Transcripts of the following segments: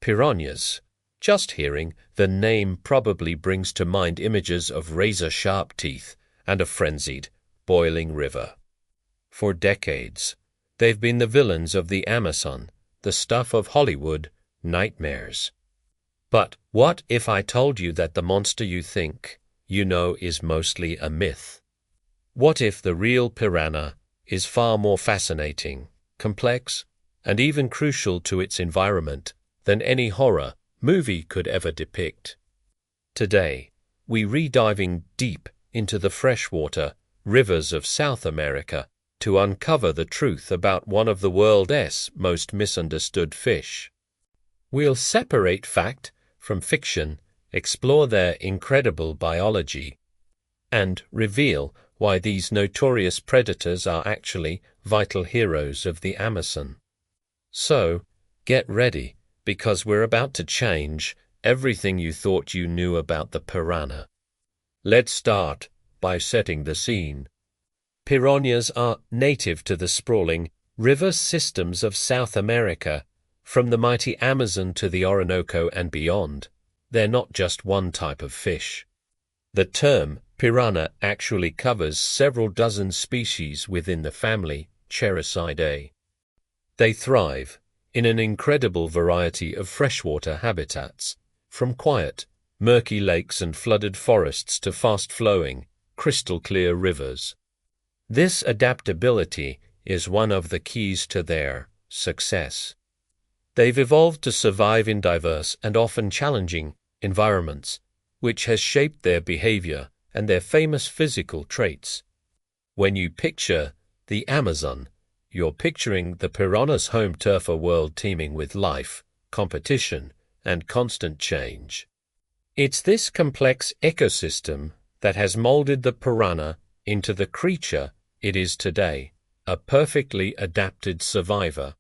Piranhas. Just hearing the name probably brings to mind images of razor-sharp teeth and a frenzied, boiling river. For decades, they've been the villains of the Amazon, the stuff of Hollywood nightmares. But what if I told you that the monster you think you know is mostly a myth? What if the real piranha is far more fascinating, complex, and even crucial to its environment than any horror movie could ever depict? Today, we're re-diving deep into the freshwater rivers of South America to uncover the truth about one of the world's most misunderstood fish. We'll separate fact from fiction, explore their incredible biology, and reveal why these notorious predators are actually vital heroes of the Amazon. So, get ready, because we're about to change everything you thought you knew about the piranha. Let's start by setting the scene. Piranhas are native to the sprawling river systems of South America, from the mighty Amazon to the Orinoco and beyond. They're not just one type of fish. The term piranha actually covers several dozen species within the family Cheracidae. They thrive in an incredible variety of freshwater habitats, from quiet, murky lakes and flooded forests to fast-flowing, crystal-clear rivers. This adaptability is one of the keys to their success. They've evolved to survive in diverse and often challenging environments, which has shaped their behavior and their famous physical traits. When you picture the Amazon, you're picturing the piranha's home turf, a world teeming with life, competition, and constant change. It's this complex ecosystem that has molded the piranha into the creature it is today, a perfectly adapted survivor.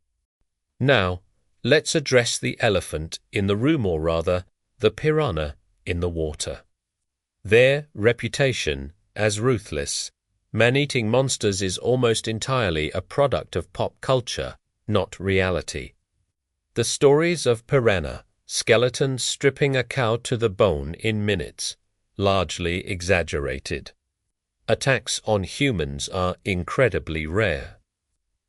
Now, let's address the elephant in the room, or rather, the piranha in the water. Their reputation as ruthless, man-eating monsters is almost entirely a product of pop culture, not reality. The stories of piranha skeletons stripping a cow to the bone in minutes, largely exaggerated. Attacks on humans are incredibly rare.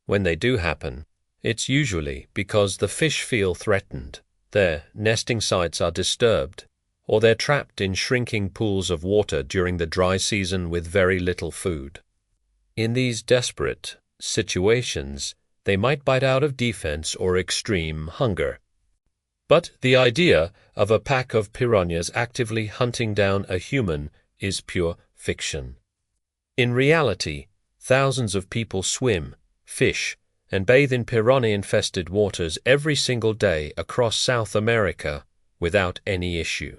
When they do happen, it's usually because the fish feel threatened, their nesting sites are disturbed, or they're trapped in shrinking pools of water during the dry season with very little food. In these desperate situations, they might bite out of defense or extreme hunger. But the idea of a pack of piranhas actively hunting down a human is pure fiction. In reality, thousands of people swim, fish, and bathe in piranha-infested waters every single day across South America without any issue.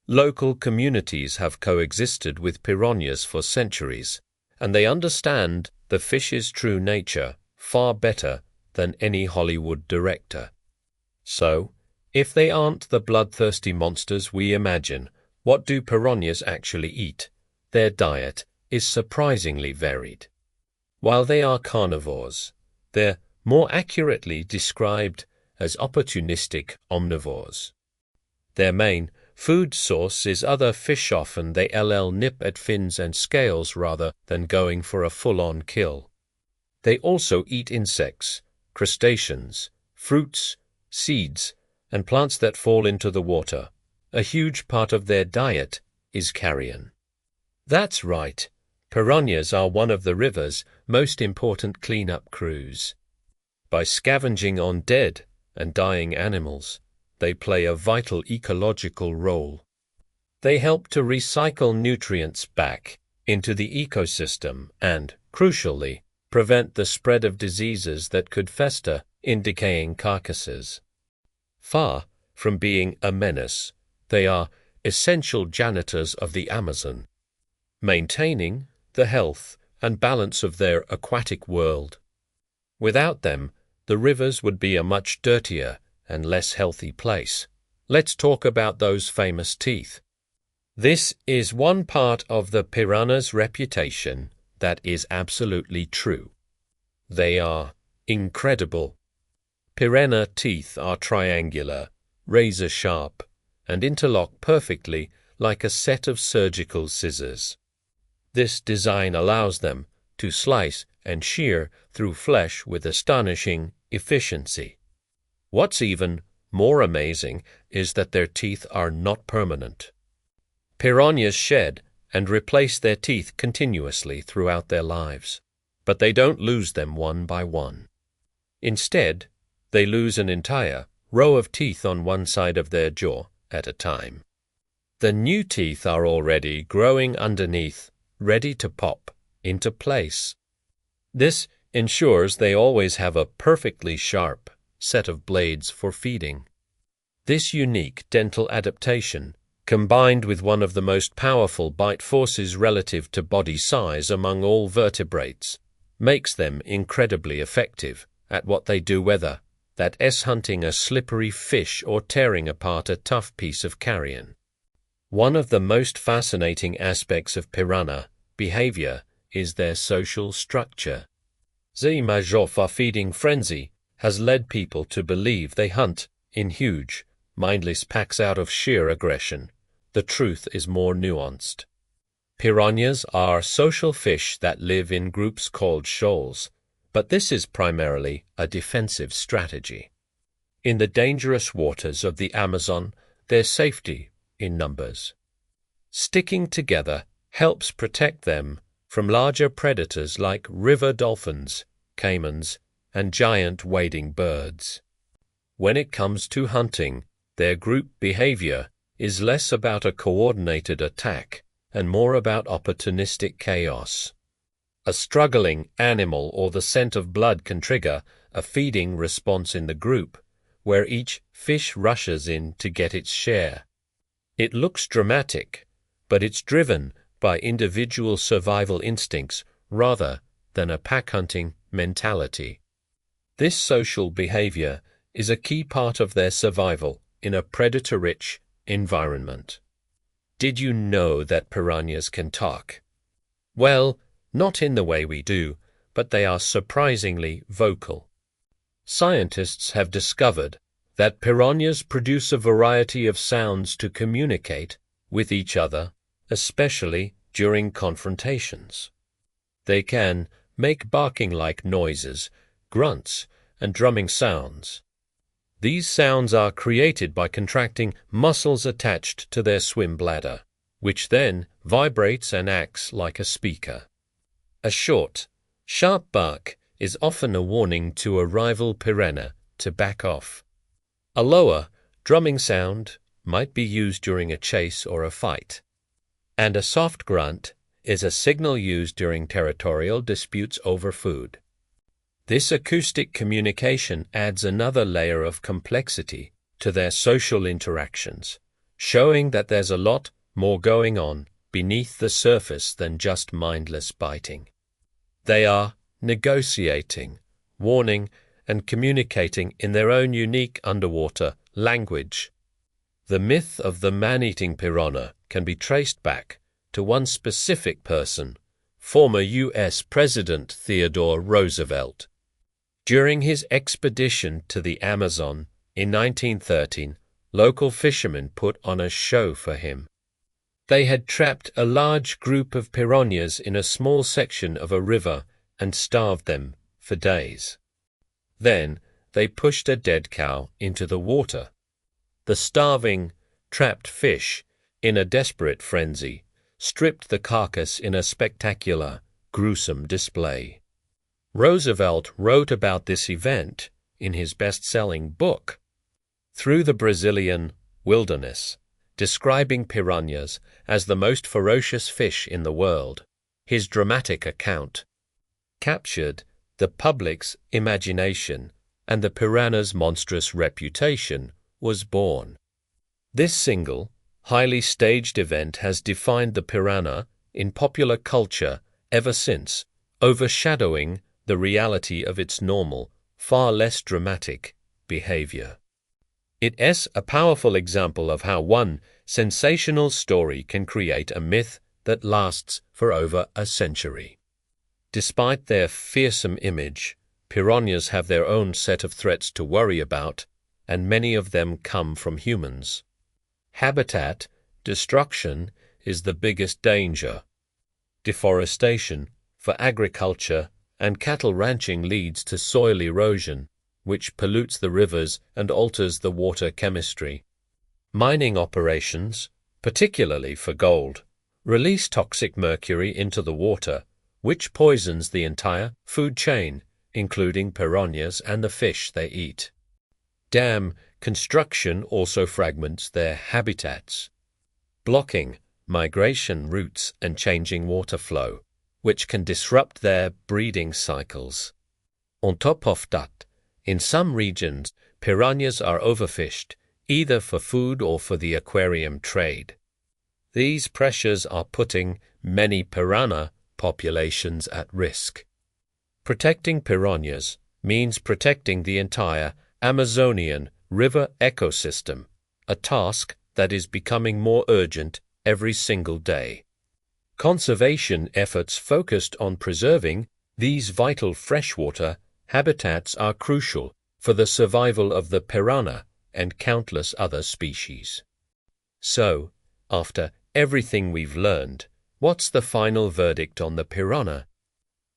Local communities have coexisted with piranhas for centuries, and they understand the fish's true nature far better than any Hollywood director. So, if they aren't the bloodthirsty monsters we imagine, what do piranhas actually eat? Their diet is surprisingly varied. While they are carnivores, they're more accurately described as opportunistic omnivores. Their main food source is other fish. Often they nip at fins and scales rather than going for a full-on kill. They also eat insects, crustaceans, fruits, seeds, and plants that fall into the water. A huge part of their diet is carrion. That's right. Piranhas are one of the river's most important cleanup crews. By scavenging on dead and dying animals, they play a vital ecological role. They help to recycle nutrients back into the ecosystem and, crucially, prevent the spread of diseases that could fester in decaying carcasses. Far from being a menace, they are essential janitors of the Amazon, maintaining the health and balance of their aquatic world. Without them, the rivers would be a much dirtier and less healthy place. Let's talk about those famous teeth. This is one part of the piranha's reputation that is absolutely true. They are incredible. Piranha teeth are triangular, razor-sharp, and interlock perfectly like a set of surgical scissors. This design allows them to slice and shear through flesh with astonishing efficiency. What's even more amazing is that their teeth are not permanent. Piranhas shed and replace their teeth continuously throughout their lives, but they don't lose them one by one. Instead, they lose an entire row of teeth on one side of their jaw at a time. The new teeth are already growing underneath, ready to pop into place. This ensures they always have a perfectly sharp set of blades for feeding. This unique dental adaptation, combined with one of the most powerful bite forces relative to body size among all vertebrates, makes them incredibly effective at what they do, whether that's hunting a slippery fish or tearing apart a tough piece of carrion. One of the most fascinating aspects of piranha behavior is their social structure. The Majofa feeding frenzy has led people to believe they hunt in huge, mindless packs out of sheer aggression. The truth is more nuanced. Piranhas are social fish that live in groups called shoals, but this is primarily a defensive strategy. In the dangerous waters of the Amazon, there's safety in numbers. Sticking together helps protect them from larger predators like river dolphins, caimans, and giant wading birds. When it comes to hunting, their group behavior is less about a coordinated attack and more about opportunistic chaos. A struggling animal or the scent of blood can trigger a feeding response in the group, where each fish rushes in to get its share. It looks dramatic, but it's driven by individual survival instincts rather than a pack-hunting mentality. This social behavior is a key part of their survival in a predator-rich environment. Did you know that piranhas can talk? Well, not in the way we do, but they are surprisingly vocal. Scientists have discovered that piranhas produce a variety of sounds to communicate with each other, especially during confrontations. They can make barking-like noises, grunts, and drumming sounds. These sounds are created by contracting muscles attached to their swim bladder, which then vibrates and acts like a speaker. A short, sharp bark is often a warning to a rival piranha to back off. A lower, drumming sound might be used during a chase or a fight. And a soft grunt is a signal used during territorial disputes over food. This acoustic communication adds another layer of complexity to their social interactions, showing that there's a lot more going on beneath the surface than just mindless biting. They are negotiating, warning, and communicating in their own unique underwater language. The myth of the man-eating piranha can be traced back to one specific person, former U.S. President Theodore Roosevelt. During his expedition to the Amazon in 1913, local fishermen put on a show for him. They had trapped a large group of piranhas in a small section of a river and starved them for days. Then they pushed a dead cow into the water. The starving, trapped fish, in a desperate frenzy, stripped the carcass in a spectacular, gruesome display. Roosevelt wrote about this event in his best-selling book, Through the Brazilian Wilderness, describing piranhas as the most ferocious fish in the world. His dramatic account captured the public's imagination, and the piranha's monstrous reputation was born. This single, highly staged event has defined the piranha in popular culture ever since, overshadowing the reality of its normal, far less dramatic behavior. It is a powerful example of how one sensational story can create a myth that lasts for over a century. Despite their fearsome image, piranhas have their own set of threats to worry about and many of them come from humans. Habitat destruction is the biggest danger. Deforestation for agriculture and cattle ranching leads to soil erosion, which pollutes the rivers and alters the water chemistry. Mining operations, particularly for gold, release toxic mercury into the water, which poisons the entire food chain, including piranhas and the fish they eat. Dam construction also fragments their habitats, blocking migration routes and changing water flow, which can disrupt their breeding cycles. On top of that, in some regions, piranhas are overfished, either for food or for the aquarium trade. These pressures are putting many piranha populations at risk. Protecting piranhas means protecting the entire Amazonian river ecosystem, a task that is becoming more urgent every single day. Conservation efforts focused on preserving these vital freshwater habitats are crucial for the survival of the piranha and countless other species. So, after everything we've learned, what's the final verdict on the piranha?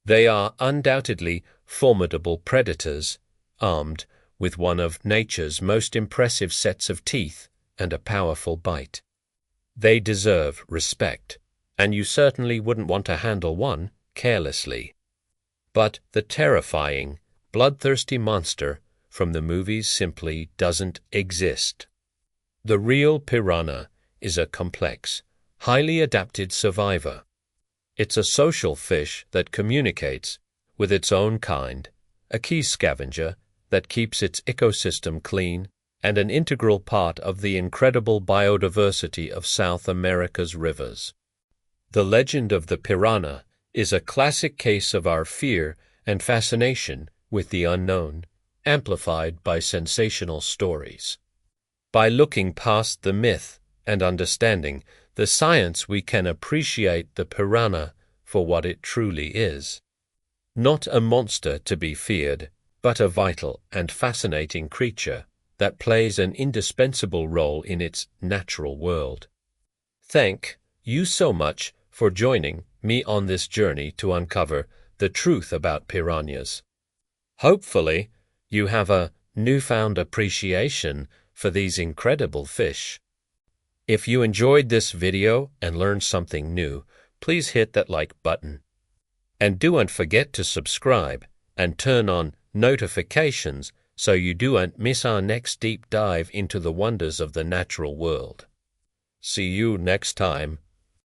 They are undoubtedly formidable predators, armed with one of nature's most impressive sets of teeth and a powerful bite. They deserve respect, and you certainly wouldn't want to handle one carelessly. But the terrifying, bloodthirsty monster from the movies simply doesn't exist. The real piranha is a complex, highly adapted survivor. It's a social fish that communicates with its own kind, a key scavenger that keeps its ecosystem clean, and an integral part of the incredible biodiversity of South America's rivers. The legend of the piranha is a classic case of our fear and fascination with the unknown, amplified by sensational stories. By looking past the myth and understanding the science, we can appreciate the piranha for what it truly is. Not a monster to be feared, but a vital and fascinating creature that plays an indispensable role in its natural world. Thank you so much for joining me on this journey to uncover the truth about piranhas. Hopefully, you have a newfound appreciation for these incredible fish. If you enjoyed this video and learned something new, please hit that like button. And don't forget to subscribe and turn on notifications so you don't miss our next deep dive into the wonders of the natural world. See you next time